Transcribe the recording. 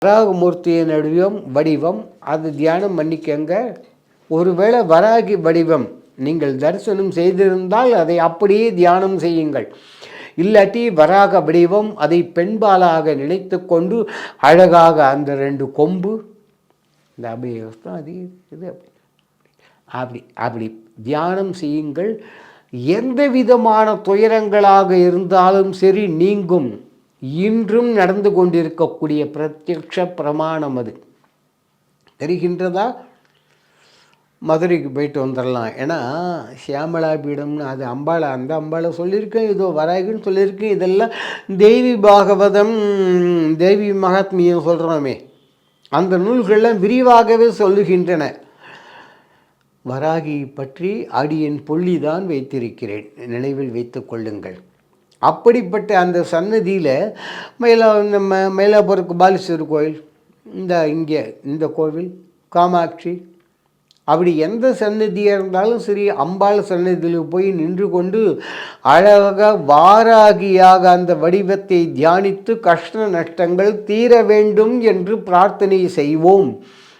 வராகமூர்த்தியின் வடிவம் அது தியானம் பண்ணிக்கங்க. ஒருவேளை வராகி வடிவம் நீங்கள் தரிசனம் செய்திருந்தால் அதை அப்படியே தியானம் செய்யுங்கள். இல்லாட்டி வராக வடிவம் அதை பெண்பாலாக நினைத்து கொண்டு அழகாக அந்த 2 கொம்பு இந்த அபியஸ்தம் அது இது அப்படி தியானம் செய்யுங்கள். எந்த விதமான துயரங்களாக இருந்தாலும் சரி நீங்கும். இன்றும் நடந்து கொண்டிருக்கக்கூடிய பிரத்யக்ஷ பிரமாணம் அது. தெரிகின்றதா? மதுரைக்கு போயிட்டு வந்துடலாம். ஏன்னா சியாமலா பீடம்னு அது அம்பாளை அந்த அம்பாளை சொல்லியிருக்கேன், இதோ வராகின்னு சொல்லியிருக்கேன். இதெல்லாம் தேவி பாகவதம் தேவி மகாத்மியம் சொல்கிறோமே அந்த நூல்கள்லாம் விரிவாகவே சொல்லுகின்றன. வராகி பற்றி அடியன் புள்ளிதான் வைத்திருக்கிறேன், நினைவில் வைத்து கொள்ளுங்கள். அப்படிப்பட்ட அந்த சன்னதியில் நம்ம மயிலாப்பூருக்கு பாலீஸ்வரர் கோயில், இங்கே இந்த கோவில் காமாட்சி, அப்படி எந்த சன்னதியாக இருந்தாலும் சரி அம்பாள் சன்னதியில் போய் நின்று கொண்டு அழகாக வாராகியாக அந்த வடிவத்தை தியானித்து கஷ்ட நஷ்டங்கள் தீர வேண்டும் என்று பிரார்த்தனை செய்வோம்.